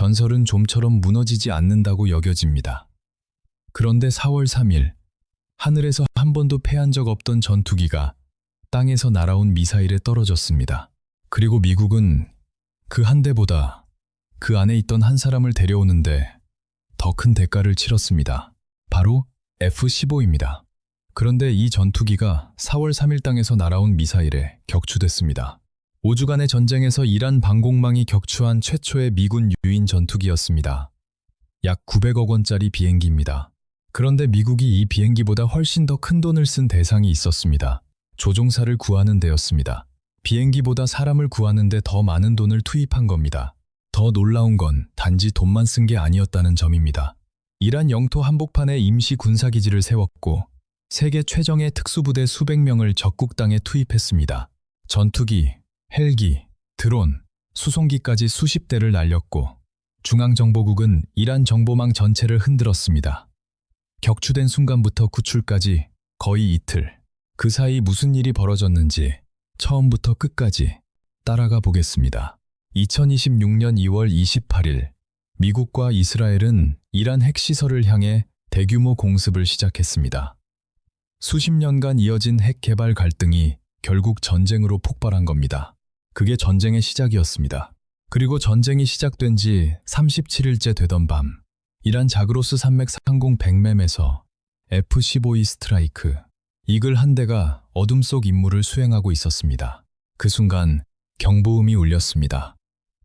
전설은 좀처럼 무너지지 않는다고 여겨집니다. 그런데 4월 3일, 하늘에서 한 번도 패한 적 없던 전투기가 땅에서 날아온 미사일에 떨어졌습니다. 그리고 미국은 그 한 대보다 그 안에 있던 한 사람을 데려오는데 더 큰 대가를 치렀습니다. 바로 F-15입니다. 그런데 이 전투기가 4월 3일 땅에서 날아온 미사일에 격추됐습니다. 5주간의 전쟁에서 이란 방공망이 격추한 최초의 미군 유인 전투기였습니다. 약 900억 원짜리 비행기입니다. 그런데 미국이 이 비행기보다 훨씬 더 큰 돈을 쓴 대상이 있었습니다. 조종사를 구하는 데였습니다. 비행기보다 사람을 구하는 데 더 많은 돈을 투입한 겁니다. 더 놀라운 건 단지 돈만 쓴 게 아니었다는 점입니다. 이란 영토 한복판에 임시 군사기지를 세웠고 세계 최정예 특수부대 수백 명을 적국 땅에 투입했습니다. 전투기, 헬기, 드론, 수송기까지 수십 대를 날렸고 중앙정보국은 이란 정보망 전체를 흔들었습니다. 격추된 순간부터 구출까지 거의 이틀. 그 사이 무슨 일이 벌어졌는지 처음부터 끝까지 따라가 보겠습니다. 2026년 2월 28일, 미국과 이스라엘은 이란 핵시설을 향해 대규모 공습을 시작했습니다. 수십 년간 이어진 핵 개발 갈등이 결국 전쟁으로 폭발한 겁니다. 그게 전쟁의 시작이었습니다. 그리고 전쟁이 시작된 지 37일째 되던 밤, 이란 자그로스 산맥 상공 백맴에서 F-15E 스트라이크, 이글 한 대가 어둠 속 임무를 수행하고 있었습니다. 그 순간 경보음이 울렸습니다.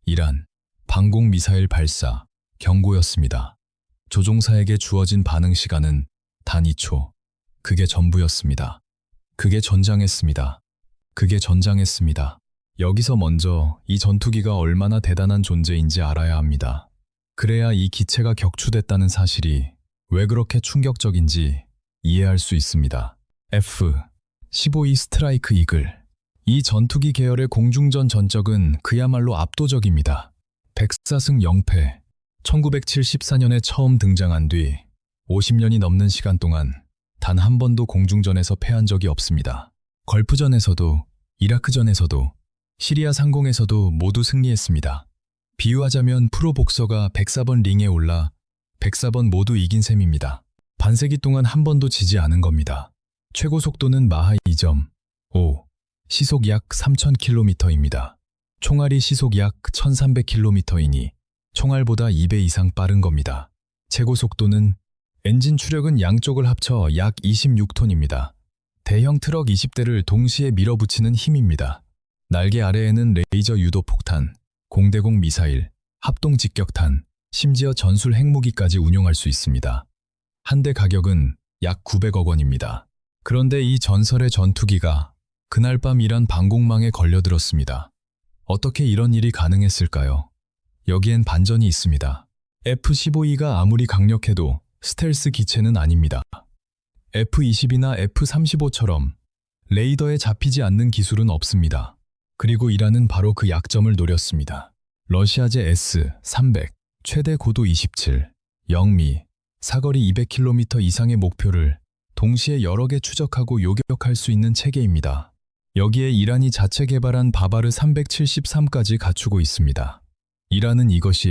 이란, 방공 미사일 발사, 경고였습니다. 조종사에게 주어진 반응 시간은 단 2초. 그게 전부였습니다. 그게 전장했습니다. 그게 전장했습니다. 여기서 먼저 이 전투기가 얼마나 대단한 존재인지 알아야 합니다. 그래야 이 기체가 격추됐다는 사실이 왜 그렇게 충격적인지 이해할 수 있습니다. F-15E 스트라이크 이글. 이 전투기 계열의 공중전 전적은 그야말로 압도적입니다. 104승 0패. 1974년에 처음 등장한 뒤 50년이 넘는 시간 동안 단 한 번도 공중전에서 패한 적이 없습니다. 걸프전에서도, 이라크전에서도, 시리아 상공에서도 모두 승리했습니다. 비유하자면 프로 복서가 104번 링에 올라 104번 모두 이긴 셈입니다. 반세기 동안 한 번도 지지 않은 겁니다. 최고 속도는 마하 2.5, 시속 약 3000km입니다. 총알이 시속 약 1300km이니 총알보다 2배 이상 빠른 겁니다. 최고 속도는 엔진 추력은 양쪽을 합쳐 약 26톤입니다. 대형 트럭 20대를 동시에 밀어붙이는 힘입니다. 날개 아래에는 레이저 유도 폭탄, 공대공 미사일, 합동 직격탄, 심지어 전술 핵무기까지 운용할 수 있습니다. 한 대 가격은 약 900억 원입니다. 그런데 이 전설의 전투기가 그날 밤 이란 방공망에 걸려들었습니다. 어떻게 이런 일이 가능했을까요? 여기엔 반전이 있습니다. F-15E가 아무리 강력해도 스텔스 기체는 아닙니다. F-20이나 F-35처럼 레이더에 잡히지 않는 기술은 없습니다. 그리고 이란은 바로 그 약점을 노렸습니다. 러시아제 S-300, 최대 고도 27, 영미, 사거리 200km 이상의 목표를 동시에 여러 개 추적하고 요격할 수 있는 체계입니다. 여기에 이란이 자체 개발한 바바르 373까지 갖추고 있습니다. 이란은 이것이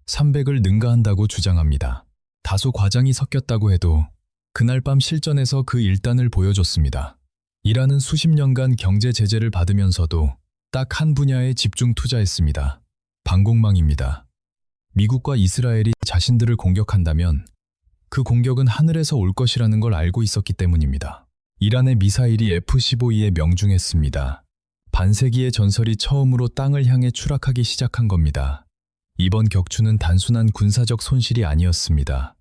S-300을 능가한다고 주장합니다. 다소 과장이 섞였다고 해도 그날 밤 실전에서 그 일단을 보여줬습니다. 이란은 수십 년간 경제 제재를 받으면서도 딱 한 분야에 집중 투자했습니다. 방공망입니다. 미국과 이스라엘이 자신들을 공격한다면 그 공격은 하늘에서 올 것이라는 걸 알고 있었기 때문입니다. 이란의 미사일이 F-15E에 명중했습니다. 반세기의 전설이 처음으로 땅을 향해 추락하기 시작한 겁니다. 이번 격추는 단순한 군사적 손실이 아니었습니다.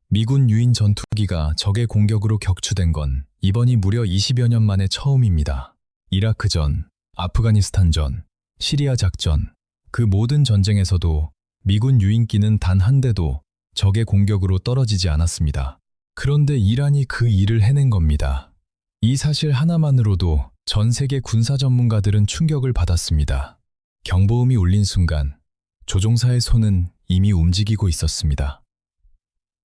미군 유인 전투기가 적의 공격으로 격추된 건 이번이 무려 20여 년 만에 처음입니다. 이라크전, 아프가니스탄전, 시리아 작전, 그 모든 전쟁에서도 미군 유인기는 단 한 대도 적의 공격으로 떨어지지 않았습니다. 그런데 이란이 그 일을 해낸 겁니다. 이 사실 하나만으로도 전 세계 군사 전문가들은 충격을 받았습니다. 경보음이 울린 순간 조종사의 손은 이미 움직이고 있었습니다.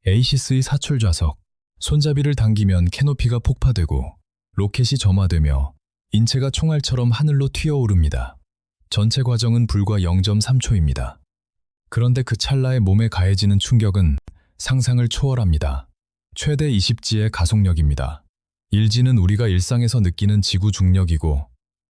에이시스의 사출 좌석, 손잡이를 당기면 캐노피가 폭파되고 로켓이 점화되며 인체가 총알처럼 하늘로 튀어오릅니다. 전체 과정은 불과 0.3초입니다. 그런데 그 찰나에 몸에 가해지는 충격은 상상을 초월합니다. 최대 20G의 가속력입니다. 1G는 우리가 일상에서 느끼는 지구 중력이고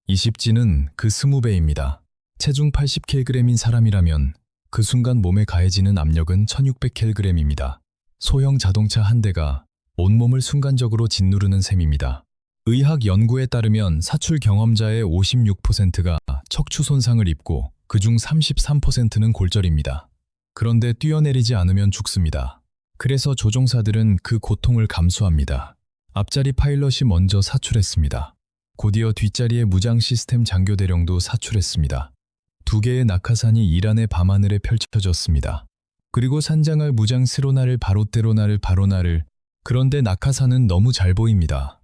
20G는 그 20배입니다. 체중 80kg인 사람이라면 그 순간 몸에 가해지는 압력은 1600kg입니다. 소형 자동차 한 대가 온몸을 순간적으로 짓누르는 셈입니다. 의학 연구에 따르면 사출 경험자의 56%가 척추 손상을 입고 그중 33%는 골절입니다. 그런데 뛰어내리지 않으면 죽습니다. 그래서 조종사들은 그 고통을 감수합니다. 앞자리 파일럿이 먼저 사출했습니다. 곧이어 뒷자리의 무장 시스템 장교 대령도 사출했습니다. 두 개의 낙하산이 이란의 밤하늘에 펼쳐졌습니다. 그리고 산장을 무장 스로나를 바로테로나를 그런데 낙하산은 너무 잘 보입니다.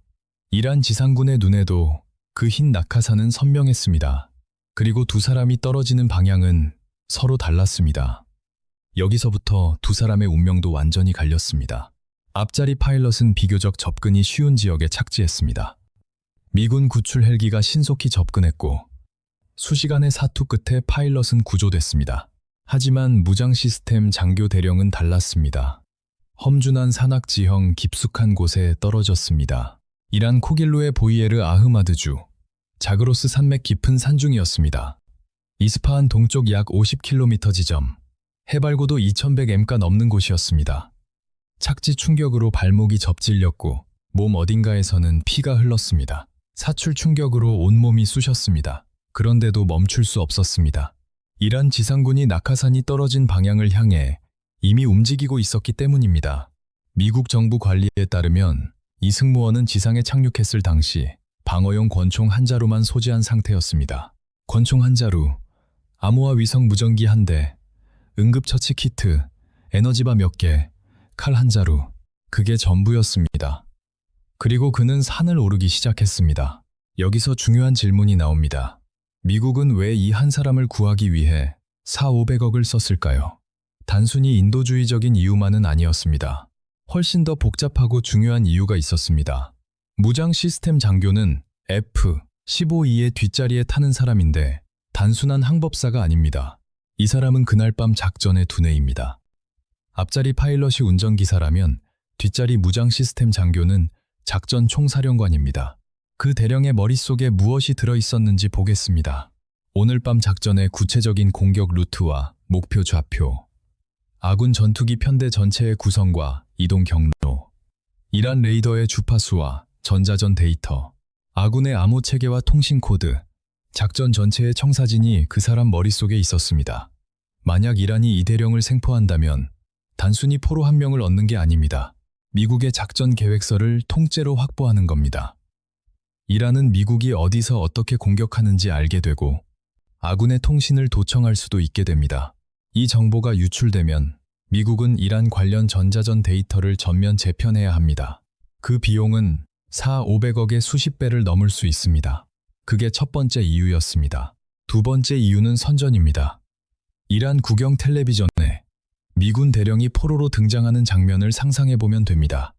이란 지상군의 눈에도 그 흰 낙하산은 선명했습니다. 그리고 두 사람이 떨어지는 방향은 서로 달랐습니다. 여기서부터 두 사람의 운명도 완전히 갈렸습니다. 앞자리 파일럿은 비교적 접근이 쉬운 지역에 착지했습니다. 미군 구출 헬기가 신속히 접근했고 수시간의 사투 끝에 파일럿은 구조됐습니다. 하지만 무장 시스템 장교 대령은 달랐습니다. 험준한 산악지형 깊숙한 곳에 떨어졌습니다. 이란 코길루의 보이에르 아흐마드주, 자그로스 산맥 깊은 산중이었습니다. 이스파한 동쪽 약 50km 지점, 해발고도 2100m가 넘는 곳이었습니다. 착지 충격으로 발목이 접질렸고 몸 어딘가에서는 피가 흘렀습니다. 사출 충격으로 온몸이 쑤셨습니다. 그런데도 멈출 수 없었습니다. 이란 지상군이 낙하산이 떨어진 방향을 향해 이미 움직이고 있었기 때문입니다. 미국 정부 관리에 따르면 이 승무원은 지상에 착륙했을 당시 방어용 권총 한 자루만 소지한 상태였습니다. 권총 한 자루, 암호화 위성 무전기 한 대, 응급처치 키트, 에너지바 몇 개, 칼 한 자루, 그게 전부였습니다. 그리고 그는 산을 오르기 시작했습니다. 여기서 중요한 질문이 나옵니다. 미국은 왜 이 한 사람을 구하기 위해 4,500억을 썼을까요? 단순히 인도주의적인 이유만은 아니었습니다. 훨씬 더 복잡하고 중요한 이유가 있었습니다. 무장 시스템 장교는 F-15E의 뒷자리에 타는 사람인데 단순한 항법사가 아닙니다. 이 사람은 그날 밤 작전의 두뇌입니다. 앞자리 파일럿이 운전기사라면 뒷자리 무장 시스템 장교는 작전 총사령관입니다. 그 대령의 머릿속에 무엇이 들어있었는지 보겠습니다. 오늘 밤 작전의 구체적인 공격 루트와 목표 좌표, 아군 전투기 편대 전체의 구성과 이동 경로, 이란 레이더의 주파수와 전자전 데이터, 아군의 암호 체계와 통신 코드, 작전 전체의 청사진이 그 사람 머릿속에 있었습니다. 만약 이란이 이 대령을 생포한다면 단순히 포로 한 명을 얻는 게 아닙니다. 미국의 작전 계획서를 통째로 확보하는 겁니다. 이란은 미국이 어디서 어떻게 공격하는지 알게 되고 아군의 통신을 도청할 수도 있게 됩니다. 이 정보가 유출되면 미국은 이란 관련 전자전 데이터를 전면 재편해야 합니다. 그 비용은 4,500억의 수십 배를 넘을 수 있습니다. 그게 첫 번째 이유였습니다. 두 번째 이유는 선전입니다. 이란 국영 텔레비전에 미군 대령이 포로로 등장하는 장면을 상상해보면 됩니다.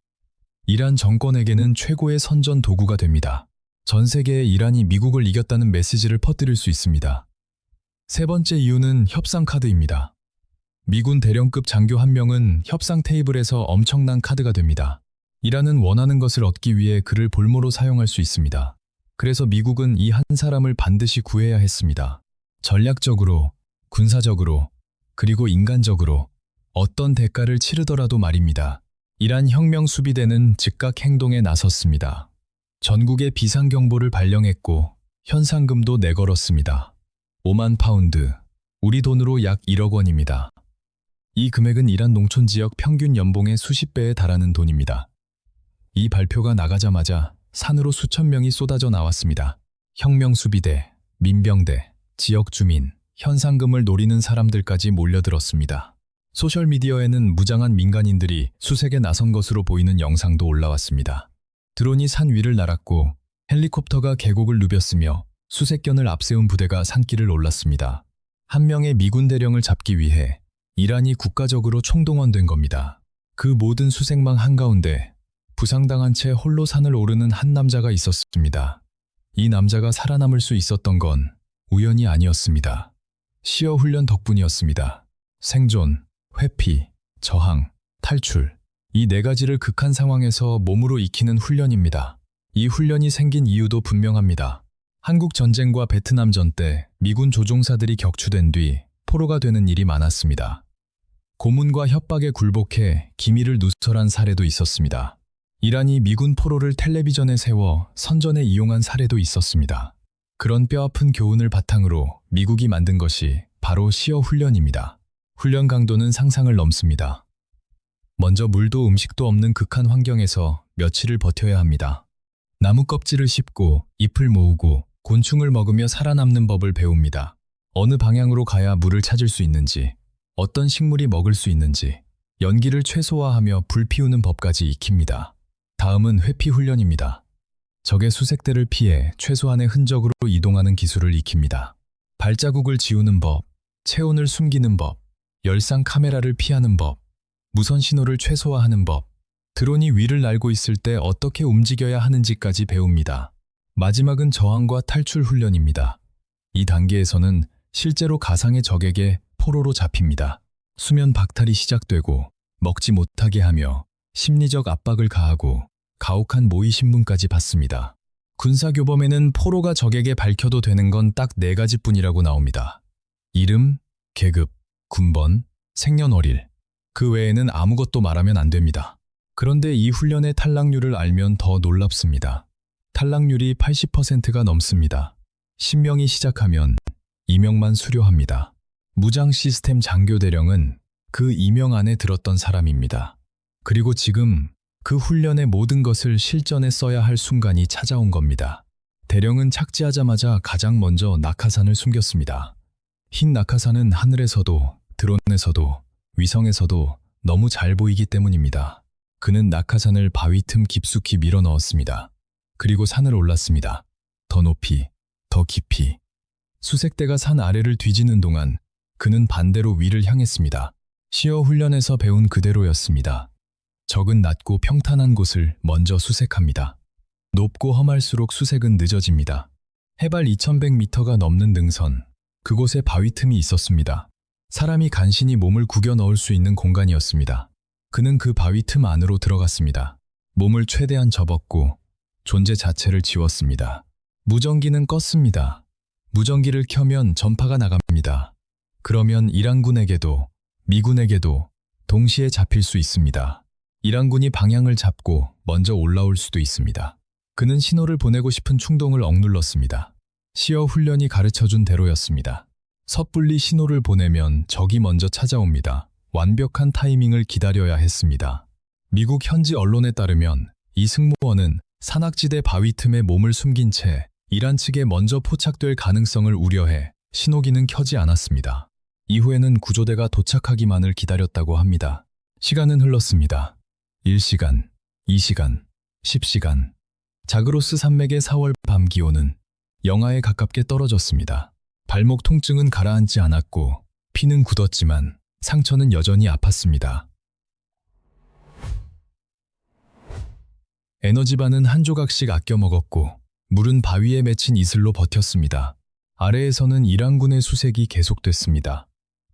이란 정권에게는 최고의 선전 도구가 됩니다. 전 세계에 이란이 미국을 이겼다는 메시지를 퍼뜨릴 수 있습니다. 세 번째 이유는 협상 카드입니다. 미군 대령급 장교 한 명은 협상 테이블에서 엄청난 카드가 됩니다. 이란은 원하는 것을 얻기 위해 그를 볼모로 사용할 수 있습니다. 그래서 미국은 이 한 사람을 반드시 구해야 했습니다. 전략적으로, 군사적으로, 그리고 인간적으로 어떤 대가를 치르더라도 말입니다. 이란 혁명 수비대는 즉각 행동에 나섰습니다. 전국에 비상경보를 발령했고 현상금도 내걸었습니다. 5만 파운드, 우리 돈으로 약 1억 원입니다. 이 금액은 이란 농촌 지역 평균 연봉의 수십 배에 달하는 돈입니다. 이 발표가 나가자마자 산으로 수천 명이 쏟아져 나왔습니다. 혁명 수비대, 민병대, 지역 주민, 현상금을 노리는 사람들까지 몰려들었습니다. 소셜미디어에는 무장한 민간인들이 수색에 나선 것으로 보이는 영상도 올라왔습니다. 드론이 산 위를 날았고 헬리콥터가 계곡을 누볐으며 수색견을 앞세운 부대가 산길을 올랐습니다. 한 명의 미군 대령을 잡기 위해 이란이 국가적으로 총동원된 겁니다. 그 모든 수색망 한가운데 부상당한 채 홀로 산을 오르는 한 남자가 있었습니다. 이 남자가 살아남을 수 있었던 건 우연이 아니었습니다. 시어 훈련 덕분이었습니다. 생존, 회피, 저항, 탈출. 이 네 가지를 극한 상황에서 몸으로 익히는 훈련입니다. 이 훈련이 생긴 이유도 분명합니다. 한국 전쟁과 베트남 전 때 미군 조종사들이 격추된 뒤 포로가 되는 일이 많았습니다. 고문과 협박에 굴복해 기밀을 누설한 사례도 있었습니다. 이란이 미군 포로를 텔레비전에 세워 선전에 이용한 사례도 있었습니다. 그런 뼈아픈 교훈을 바탕으로 미국이 만든 것이 바로 시어 훈련입니다. 훈련 강도는 상상을 넘습니다. 먼저 물도 음식도 없는 극한 환경에서 며칠을 버텨야 합니다. 나무 껍질을 씹고 잎을 모으고 곤충을 먹으며 살아남는 법을 배웁니다. 어느 방향으로 가야 물을 찾을 수 있는지, 어떤 식물이 먹을 수 있는지, 연기를 최소화하며 불 피우는 법까지 익힙니다. 다음은 회피 훈련입니다. 적의 수색대를 피해 최소한의 흔적으로 이동하는 기술을 익힙니다. 발자국을 지우는 법, 체온을 숨기는 법, 열상 카메라를 피하는 법, 무선 신호를 최소화하는 법, 드론이 위를 날고 있을 때 어떻게 움직여야 하는지까지 배웁니다. 마지막은 저항과 탈출 훈련입니다. 이 단계에서는 실제로 가상의 적에게 포로로 잡힙니다. 수면 박탈이 시작되고 먹지 못하게 하며 심리적 압박을 가하고 가혹한 모의 신문까지 받습니다. 군사교범에는 포로가 적에게 밝혀도 되는 건 딱 네 가지뿐이라고 나옵니다. 이름, 계급, 군번, 생년월일. 그 외에는 아무것도 말하면 안 됩니다. 그런데 이 훈련의 탈락률을 알면 더 놀랍습니다. 탈락률이 80%가 넘습니다. 신명이 시작하면 이명만 수료합니다. 무장 시스템 장교대령은 그 이명 안에 들었던 사람입니다. 그리고 지금 그 훈련의 모든 것을 실전에 써야 할 순간이 찾아온 겁니다. 대령은 착지하자마자 가장 먼저 낙하산을 숨겼습니다. 흰 낙하산은 하늘에서도 드론에서도 위성에서도 너무 잘 보이기 때문입니다. 그는 낙하산을 바위 틈 깊숙이 밀어 넣었습니다. 그리고 산을 올랐습니다. 더 높이, 더 깊이. 수색대가 산 아래를 뒤지는 동안 그는 반대로 위를 향했습니다. 시어 훈련에서 배운 그대로였습니다. 적은 낮고 평탄한 곳을 먼저 수색합니다. 높고 험할수록 수색은 늦어집니다. 해발 2100m가 넘는 능선, 그곳에 바위 틈이 있었습니다. 사람이 간신히 몸을 구겨 넣을 수 있는 공간이었습니다. 그는 그 바위 틈 안으로 들어갔습니다. 몸을 최대한 접었고 존재 자체를 지웠습니다. 무전기는 껐습니다. 무전기를 켜면 전파가 나갑니다. 그러면 이란군에게도 미군에게도 동시에 잡힐 수 있습니다. 이란군이 방향을 잡고 먼저 올라올 수도 있습니다. 그는 신호를 보내고 싶은 충동을 억눌렀습니다. 시어 훈련이 가르쳐준 대로였습니다. 섣불리 신호를 보내면 적이 먼저 찾아옵니다. 완벽한 타이밍을 기다려야 했습니다. 미국 현지 언론에 따르면 이 승무원은 산악지대 바위 틈에 몸을 숨긴 채 이란 측에 먼저 포착될 가능성을 우려해 신호기는 켜지 않았습니다. 이후에는 구조대가 도착하기만을 기다렸다고 합니다. 시간은 흘렀습니다. 1시간, 2시간, 10시간. 자그로스 산맥의 4월 밤 기온은 영하에 가깝게 떨어졌습니다. 발목 통증은 가라앉지 않았고 피는 굳었지만 상처는 여전히 아팠습니다. 에너지바는 한 조각씩 아껴 먹었고 물은 바위에 맺힌 이슬로 버텼습니다. 아래에서는 이란군의 수색이 계속됐습니다.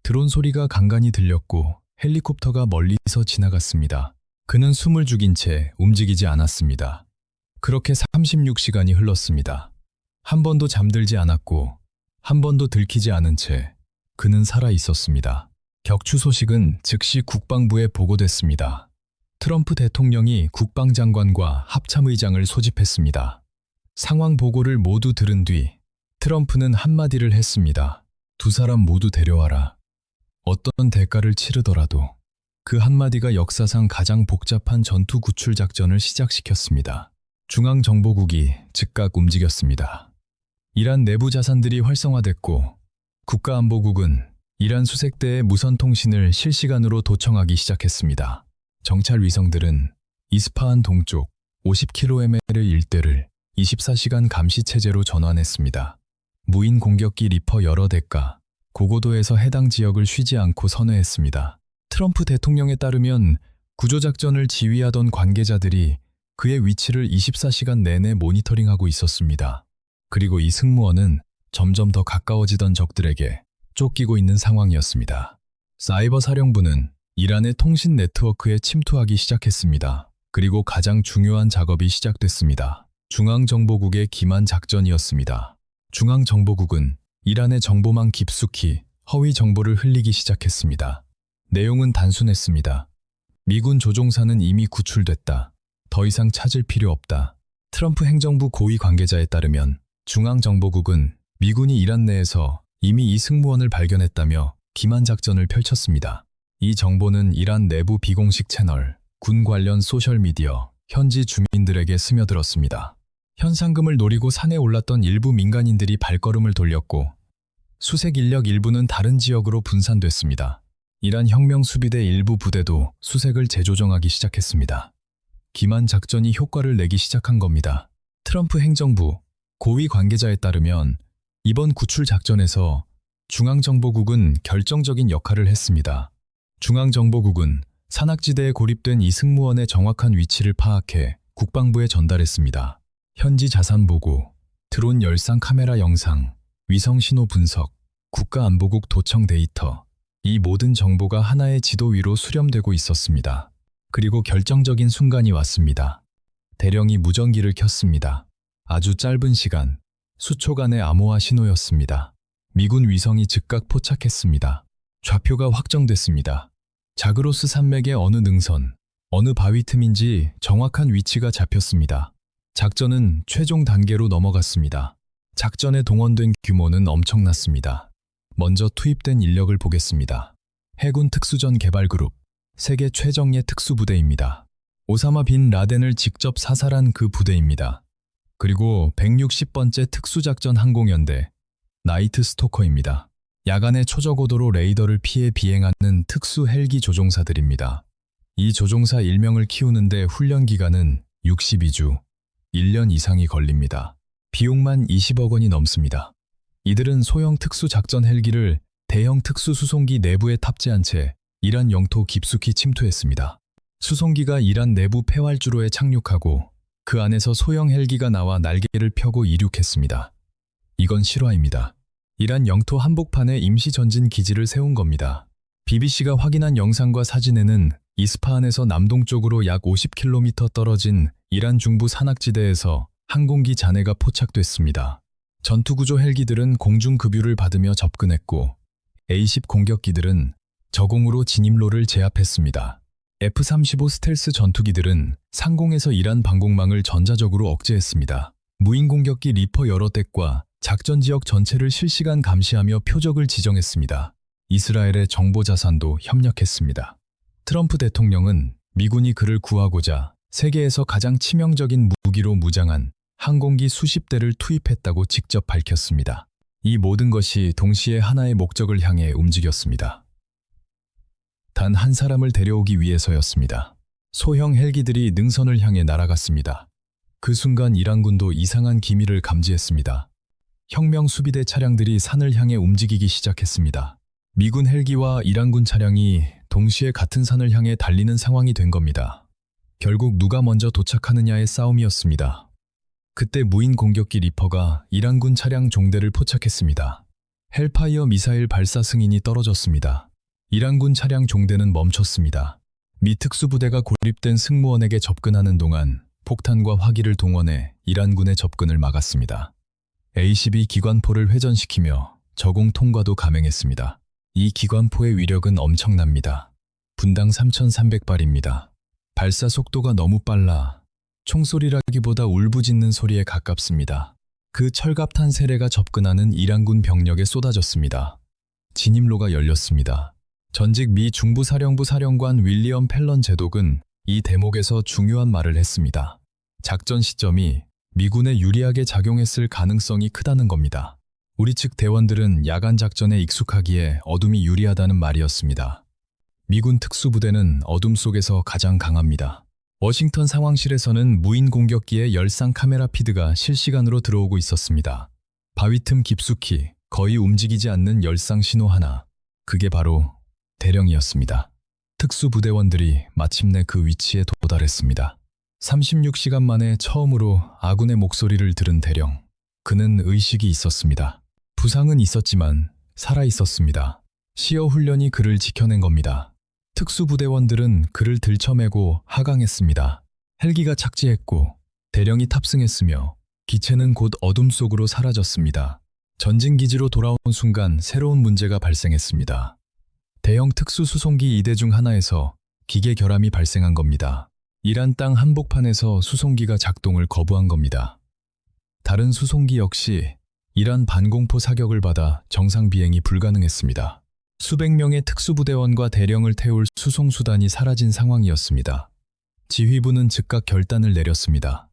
드론 소리가 간간히 들렸고 헬리콥터가 멀리서 지나갔습니다. 그는 숨을 죽인 채 움직이지 않았습니다. 그렇게 36시간이 흘렀습니다. 한 번도 잠들지 않았고 한 번도 들키지 않은 채 그는 살아 있었습니다. 격추 소식은 즉시 국방부에 보고됐습니다. 트럼프 대통령이 국방장관과 합참의장을 소집했습니다. 상황 보고를 모두 들은 뒤 트럼프는 한마디를 했습니다. 두 사람 모두 데려와라. 어떤 대가를 치르더라도. 그 한마디가 역사상 가장 복잡한 전투 구출 작전을 시작시켰습니다. 중앙정보국이 즉각 움직였습니다. 이란 내부 자산들이 활성화됐고 국가안보국은 이란 수색대의 무선 통신을 실시간으로 도청하기 시작했습니다. 정찰 위성들은 이스파한 동쪽 50km 일대를 24시간 감시 체제로 전환했습니다. 무인 공격기 리퍼 여러 대가, 고고도에서 해당 지역을 쉬지 않고 선회했습니다. 트럼프 대통령에 따르면 구조작전을 지휘하던 관계자들이 그의 위치를 24시간 내내 모니터링하고 있었습니다. 그리고 이 승무원은 점점 더 가까워지던 적들에게 쫓기고 있는 상황이었습니다. 사이버 사령부는 이란의 통신 네트워크에 침투하기 시작했습니다. 그리고 가장 중요한 작업이 시작됐습니다. 중앙정보국의 기만 작전이었습니다. 중앙정보국은 이란의 정보망 깊숙이 허위 정보를 흘리기 시작했습니다. 내용은 단순했습니다. 미군 조종사는 이미 구출됐다. 더 이상 찾을 필요 없다. 트럼프 행정부 고위 관계자에 따르면 중앙정보국은 미군이 이란 내에서 이미 이 승무원을 발견했다며 기만 작전을 펼쳤습니다. 이 정보는 이란 내부 비공식 채널, 군 관련 소셜미디어, 현지 주민들에게 스며들었습니다. 현상금을 노리고 산에 올랐던 일부 민간인들이 발걸음을 돌렸고 수색 인력 일부는 다른 지역으로 분산됐습니다. 이란 혁명수비대 일부 부대도 수색을 재조정하기 시작했습니다. 기만 작전이 효과를 내기 시작한 겁니다. 트럼프 행정부 고위 관계자에 따르면 이번 구출 작전에서 중앙정보국은 결정적인 역할을 했습니다. 중앙정보국은 산악지대에 고립된 이 승무원의 정확한 위치를 파악해 국방부에 전달했습니다. 현지 자산 보고, 드론 열상 카메라 영상, 위성 신호 분석, 국가안보국 도청 데이터, 이 모든 정보가 하나의 지도 위로 수렴되고 있었습니다. 그리고 결정적인 순간이 왔습니다. 대령이 무전기를 켰습니다. 아주 짧은 시간, 수초간의 암호화 신호였습니다. 미군 위성이 즉각 포착했습니다. 좌표가 확정됐습니다. 자그로스 산맥의 어느 능선, 어느 바위 틈인지 정확한 위치가 잡혔습니다. 작전은 최종 단계로 넘어갔습니다. 작전에 동원된 규모는 엄청났습니다. 먼저 투입된 인력을 보겠습니다. 해군 특수전 개발그룹, 세계 최정예 특수부대입니다. 오사마 빈 라덴을 직접 사살한 그 부대입니다. 그리고 160번째 특수작전 항공연대, 나이트 스토커입니다. 야간에 초저고도로 레이더를 피해 비행하는 특수 헬기 조종사들입니다. 이 조종사 일명을 키우는데 훈련 기간은 62주, 1년 이상이 걸립니다. 비용만 20억 원이 넘습니다. 이들은 소형 특수작전 헬기를 대형 특수수송기 내부에 탑재한 채 이란 영토 깊숙이 침투했습니다. 수송기가 이란 내부 폐활주로에 착륙하고 그 안에서 소형 헬기가 나와 날개를 펴고 이륙했습니다. 이건 실화입니다. 이란 영토 한복판에 임시 전진 기지를 세운 겁니다. BBC가 확인한 영상과 사진에는 이스파한에서 남동쪽으로 약 50km 떨어진 이란 중부 산악지대에서 항공기 잔해가 포착됐습니다. 전투구조 헬기들은 공중급유를 받으며 접근했고 A-10 공격기들은 저공으로 진입로를 제압했습니다. F-35 스텔스 전투기들은 상공에서 이란 방공망을 전자적으로 억제했습니다. 무인 공격기 리퍼 여러 대과 작전 지역 전체를 실시간 감시하며 표적을 지정했습니다. 이스라엘의 정보 자산도 협력했습니다. 트럼프 대통령은 미군이 그를 구하고자 세계에서 가장 치명적인 무기로 무장한 항공기 수십 대를 투입했다고 직접 밝혔습니다. 이 모든 것이 동시에 하나의 목적을 향해 움직였습니다. 단 한 사람을 데려오기 위해서였습니다. 소형 헬기들이 능선을 향해 날아갔습니다. 그 순간 이란군도 이상한 기미를 감지했습니다. 혁명 수비대 차량들이 산을 향해 움직이기 시작했습니다. 미군 헬기와 이란군 차량이 동시에 같은 산을 향해 달리는 상황이 된 겁니다. 결국 누가 먼저 도착하느냐의 싸움이었습니다. 그때 무인 공격기 리퍼가 이란군 차량 종대를 포착했습니다. 헬파이어 미사일 발사 승인이 떨어졌습니다. 이란군 차량 종대는 멈췄습니다. 미 특수부대가 고립된 승무원에게 접근하는 동안 폭탄과 화기를 동원해 이란군의 접근을 막았습니다. A-12 기관포를 회전시키며 저공 통과도 감행했습니다. 이 기관포의 위력은 엄청납니다. 분당 3,300발입니다. 발사 속도가 너무 빨라 총소리라기보다 울부짖는 소리에 가깝습니다. 그 철갑탄 세례가 접근하는 이란군 병력에 쏟아졌습니다. 진입로가 열렸습니다. 전직 미 중부사령부 사령관 윌리엄 펠런 제독은 이 대목에서 중요한 말을 했습니다. 작전 시점이 미군에 유리하게 작용했을 가능성이 크다는 겁니다. 우리 측 대원들은 야간 작전에 익숙하기에 어둠이 유리하다는 말이었습니다. 미군 특수부대는 어둠 속에서 가장 강합니다. 워싱턴 상황실에서는 무인 공격기의 열상 카메라 피드가 실시간으로 들어오고 있었습니다. 바위 틈 깊숙이 거의 움직이지 않는 열상 신호 하나. 그게 바로 대령이었습니다. 특수부대원들이 마침내 그 위치에 도달했습니다. 36시간 만에 처음으로 아군의 목소리를 들은 대령. 그는 의식이 있었습니다. 부상은 있었지만 살아 있었습니다. 시어 훈련이 그를 지켜낸 겁니다. 특수부대원들은 그를 들쳐매고 하강했습니다. 헬기가 착지했고 대령이 탑승했으며 기체는 곧 어둠 속으로 사라졌습니다. 전진기지로 돌아온 순간 새로운 문제가 발생했습니다. 대형 특수수송기 2대 중 하나에서 기계 결함이 발생한 겁니다. 이란 땅 한복판에서 수송기가 작동을 거부한 겁니다. 다른 수송기 역시 이란 반공포 사격을 받아 정상 비행이 불가능했습니다. 수백 명의 특수부대원과 대령을 태울 수송수단이 사라진 상황이었습니다. 지휘부는 즉각 결단을 내렸습니다.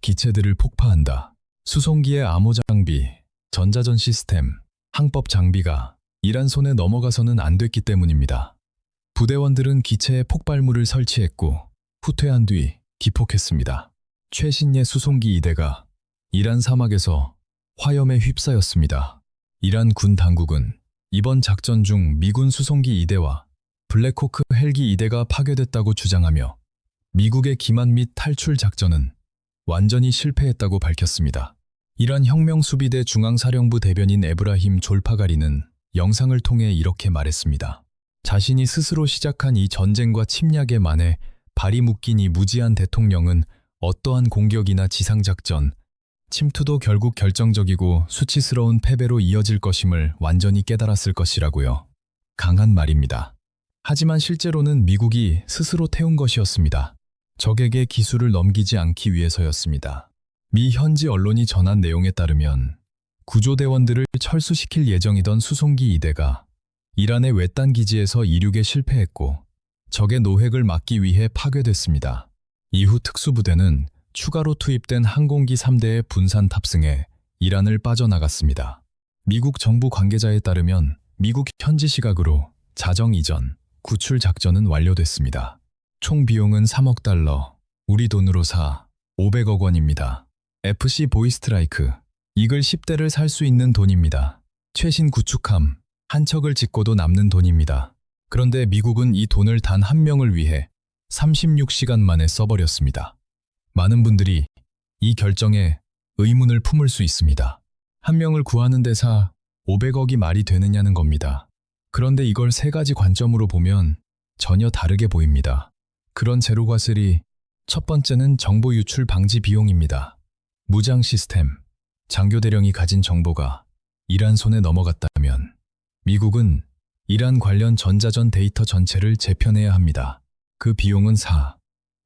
기체들을 폭파한다. 수송기의 암호 장비, 전자전 시스템, 항법 장비가 이란 손에 넘어가서는 안 됐기 때문입니다. 부대원들은 기체에 폭발물을 설치했고 후퇴한 뒤 기폭했습니다. 최신의 수송기 2대가 이란 사막에서 화염에 휩싸였습니다. 이란 군 당국은 이번 작전 중 미군 수송기 2대와 블랙호크 헬기 2대가 파괴됐다고 주장하며 미국의 기만 및 탈출 작전은 완전히 실패했다고 밝혔습니다. 이란 혁명수비대 중앙사령부 대변인 에브라힘 졸파가리는 영상을 통해 이렇게 말했습니다. 자신이 스스로 시작한 이 전쟁과 침략에 만에 발이 묶인 이 무지한 대통령은 어떠한 공격이나 지상작전, 침투도 결국 결정적이고 수치스러운 패배로 이어질 것임을 완전히 깨달았을 것이라고요. 강한 말입니다. 하지만 실제로는 미국이 스스로 태운 것이었습니다. 적에게 기술을 넘기지 않기 위해서였습니다. 미 현지 언론이 전한 내용에 따르면 구조대원들을 철수시킬 예정이던 수송기 2대가 이란의 외딴 기지에서 이륙에 실패했고 적의 노획을 막기 위해 파괴됐습니다. 이후 특수부대는 추가로 투입된 항공기 3대의 분산 탑승해 이란을 빠져나갔습니다. 미국 정부 관계자에 따르면 미국 현지 시각으로 자정 이전 구출 작전은 완료됐습니다. 총 비용은 3억 달러, 우리 돈으로 500억 원입니다. FC 보이스트라이크, 이글 10대를 살 수 있는 돈입니다. 최신 구축함, 한 척을 짓고도 남는 돈입니다. 그런데 미국은 이 돈을 단 한 명을 위해 36시간 만에 써버렸습니다. 많은 분들이 이 결정에 의문을 품을 수 있습니다. 한 명을 구하는 데 500억이 말이 되느냐는 겁니다. 그런데 이걸 세 가지 관점으로 보면 전혀 다르게 보입니다. 그런 재료과슬이 첫 번째는 정보 유출 방지 비용입니다. 무장 시스템, 장교대령이 가진 정보가 이란 손에 넘어갔다면 미국은 이란 관련 전자전 데이터 전체를 재편해야 합니다. 그 비용은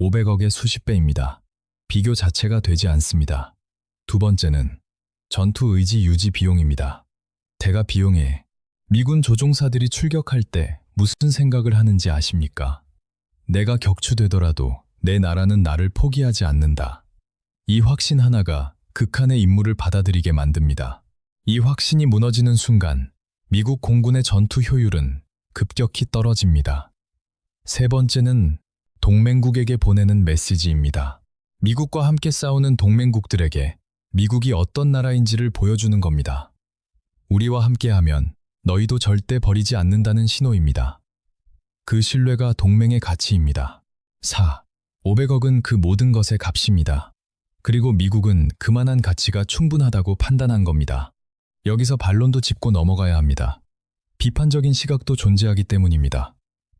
500억의 수십 배입니다. 비교 자체가 되지 않습니다. 두 번째는 전투 의지 유지 비용입니다. 대가 비용에 미군 조종사들이 출격할 때 무슨 생각을 하는지 아십니까? 내가 격추되더라도 내 나라는 나를 포기하지 않는다. 이 확신 하나가 극한의 임무를 받아들이게 만듭니다. 이 확신이 무너지는 순간 미국 공군의 전투 효율은 급격히 떨어집니다. 세 번째는 동맹국에게 보내는 메시지입니다. 미국과 함께 싸우는 동맹국들에게 미국이 어떤 나라인지를 보여주는 겁니다. 우리와 함께하면 너희도 절대 버리지 않는다는 신호입니다. 그 신뢰가 동맹의 가치입니다. 500억은 그 모든 것의 값입니다. 그리고 미국은 그만한 가치가 충분하다고 판단한 겁니다. 여기서 반론도 짚고 넘어가야 합니다. 비판적인 시각도 존재하기 때문입니다.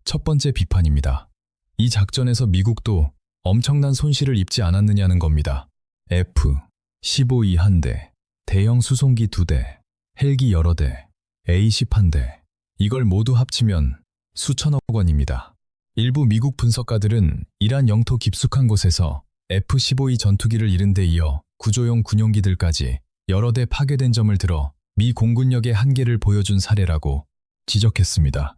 첫 번째 비판입니다. 이 작전에서 미국도 엄청난 손실을 입지 않았느냐는 겁니다. F-15E 1대, 대형 수송기 2대, 헬기 여러 대, A-10 1대, 이걸 모두 합치면 수천억 원입니다. 일부 미국 분석가들은 이란 영토 깊숙한 곳에서 F-15E 전투기를 잃은 데 이어 구조용 군용기들까지 여러 대 파괴된 점을 들어 미 공군력의 한계를 보여준 사례라고 지적했습니다.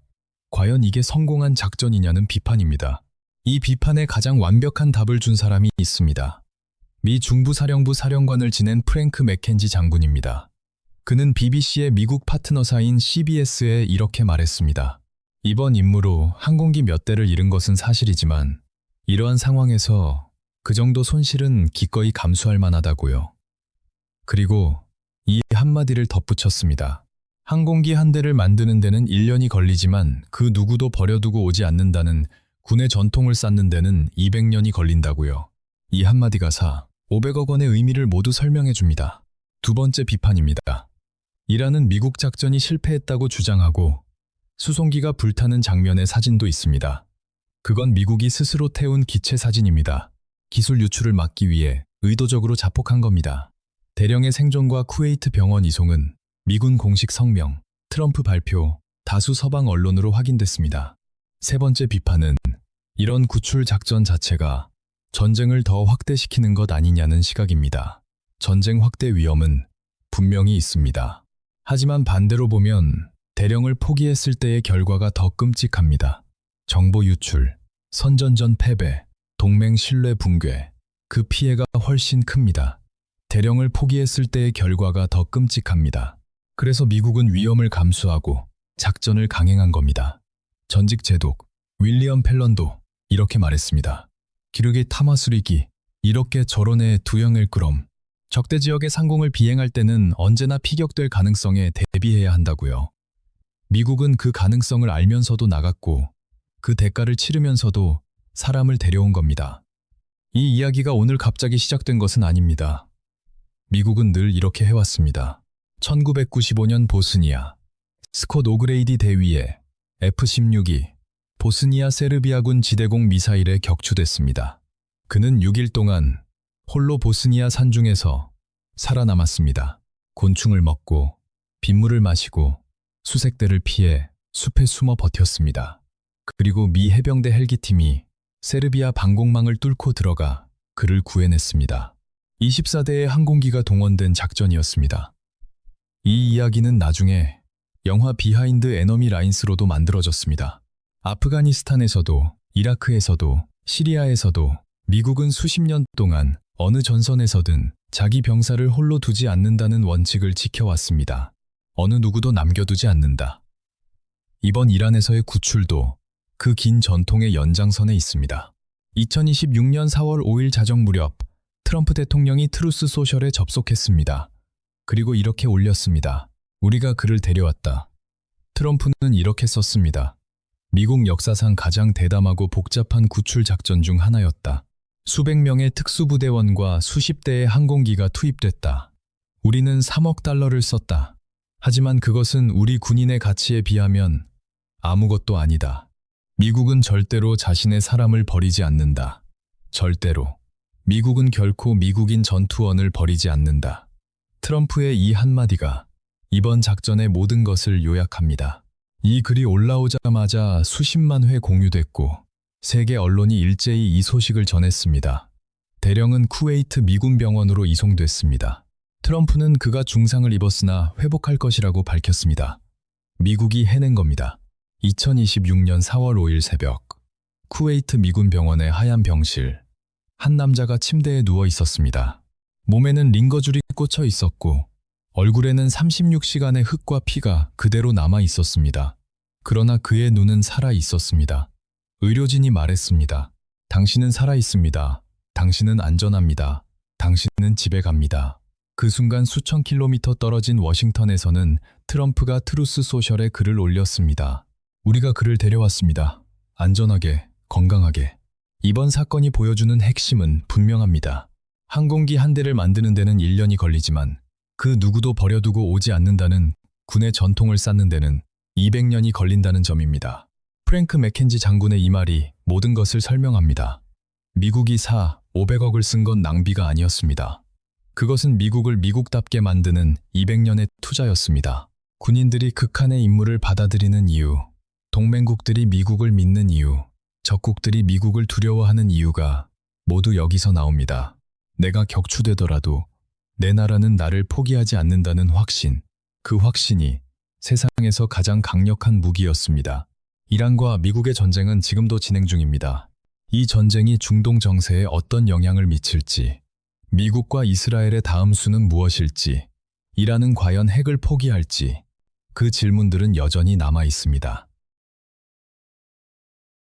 과연 이게 성공한 작전이냐는 비판입니다. 이 비판에 가장 완벽한 답을 준 사람이 있습니다. 미 중부사령부 사령관을 지낸 프랭크 맥켄지 장군입니다. 그는 BBC의 미국 파트너사인 CBS에 이렇게 말했습니다. 이번 임무로 항공기 몇 대를 잃은 것은 사실이지만 이러한 상황에서 그 정도 손실은 기꺼이 감수할 만하다고요. 그리고 이 한마디를 덧붙였습니다. 항공기 한 대를 만드는 데는 1년이 걸리지만 그 누구도 버려두고 오지 않는다는 군의 전통을 쌓는 데는 200년이 걸린다고요. 이 한마디가 500억 원의 의미를 모두 설명해 줍니다. 두 번째 비판입니다. 이란은 미국 작전이 실패했다고 주장하고 수송기가 불타는 장면의 사진도 있습니다. 그건 미국이 스스로 태운 기체 사진입니다. 기술 유출을 막기 위해 의도적으로 자폭한 겁니다. 대령의 생존과 쿠웨이트 병원 이송은 미군 공식 성명, 트럼프 발표, 다수 서방 언론으로 확인됐습니다. 세 번째 비판은 이런 구출 작전 자체가 전쟁을 더 확대시키는 것 아니냐는 시각입니다. 전쟁 확대 위험은 분명히 있습니다. 하지만 반대로 보면 대령을 포기했을 때의 결과가 더 끔찍합니다. 정보 유출, 선전전 패배, 동맹 신뢰 붕괴, 그 피해가 훨씬 큽니다. 대령을 포기했을 때의 결과가 더 끔찍합니다. 그래서 미국은 위험을 감수하고 작전을 강행한 겁니다. 전직 제독 윌리엄 펠런도 이렇게 말했습니다. 기르기 타마수리기 이렇게 저론의 두영일 그럼 적대 지역의 상공을 비행할 때는 언제나 피격될 가능성에 대비해야 한다고요. 미국은 그 가능성을 알면서도 나갔고 그 대가를 치르면서도 사람을 데려온 겁니다. 이 이야기가 오늘 갑자기 시작된 것은 아닙니다. 미국은 늘 이렇게 해왔습니다. 1995년 보스니아, 스콧 오그레이디 대위의 F-16이 보스니아 세르비아군 지대공 미사일에 격추됐습니다. 그는 6일 동안 홀로 보스니아 산중에서 살아남았습니다. 곤충을 먹고 빗물을 마시고 수색대를 피해 숲에 숨어 버텼습니다. 그리고 미 해병대 헬기팀이 세르비아 방공망을 뚫고 들어가 그를 구해냈습니다. 24대의 항공기가 동원된 작전이었습니다. 이 이야기는 나중에 영화 비하인드 에너미 라인스로도 만들어졌습니다. 아프가니스탄에서도 이라크에서도 시리아에서도 미국은 수십 년 동안 어느 전선에서든 자기 병사를 홀로 두지 않는다는 원칙을 지켜왔습니다. 어느 누구도 남겨두지 않는다. 이번 이란에서의 구출도 그 긴 전통의 연장선에 있습니다. 2026년 4월 5일 자정 무렵 트럼프 대통령이 트루스 소셜에 접속했습니다. 그리고 이렇게 올렸습니다. 우리가 그를 데려왔다. 트럼프는 이렇게 썼습니다. 미국 역사상 가장 대담하고 복잡한 구출 작전 중 하나였다. 수백 명의 특수부대원과 수십 대의 항공기가 투입됐다. 우리는 3억 달러를 썼다. 하지만 그것은 우리 군인의 가치에 비하면 아무것도 아니다. 미국은 절대로 자신의 사람을 버리지 않는다. 절대로. 미국은 결코 미국인 전투원을 버리지 않는다. 트럼프의 이 한마디가 이번 작전의 모든 것을 요약합니다. 이 글이 올라오자마자 수십만 회 공유됐고 세계 언론이 일제히 이 소식을 전했습니다. 대령은 쿠웨이트 미군 병원으로 이송됐습니다. 트럼프는 그가 중상을 입었으나 회복할 것이라고 밝혔습니다. 미국이 해낸 겁니다. 2026년 4월 5일 새벽 쿠웨이트 미군 병원의 하얀 병실, 한 남자가 침대에 누워 있었습니다. 몸에는 링거줄이 꽂혀 있었고 얼굴에는 36시간의 흙과 피가 그대로 남아 있었습니다. 그러나 그의 눈은 살아 있었습니다. 의료진이 말했습니다. 당신은 살아 있습니다. 당신은 안전합니다. 당신은 집에 갑니다. 그 순간 수천 킬로미터 떨어진 워싱턴에서는 트럼프가 트루스 소셜에 글을 올렸습니다. 우리가 그를 데려왔습니다. 안전하게, 건강하게. 이번 사건이 보여주는 핵심은 분명합니다. 항공기 한 대를 만드는 데는 1년이 걸리지만 그 누구도 버려두고 오지 않는다는 군의 전통을 쌓는 데는 200년이 걸린다는 점입니다. 프랭크 맥켄지 장군의 이 말이 모든 것을 설명합니다. 미국이 500억을 쓴 건 낭비가 아니었습니다. 그것은 미국을 미국답게 만드는 200년의 투자였습니다. 군인들이 극한의 임무를 받아들이는 이유, 동맹국들이 미국을 믿는 이유, 적국들이 미국을 두려워하는 이유가 모두 여기서 나옵니다. 내가 격추되더라도 내 나라는 나를 포기하지 않는다는 확신, 그 확신이 세상에서 가장 강력한 무기였습니다. 이란과 미국의 전쟁은 지금도 진행 중입니다. 이 전쟁이 중동 정세에 어떤 영향을 미칠지, 미국과 이스라엘의 다음 수는 무엇일지, 이란은 과연 핵을 포기할지, 그 질문들은 여전히 남아 있습니다.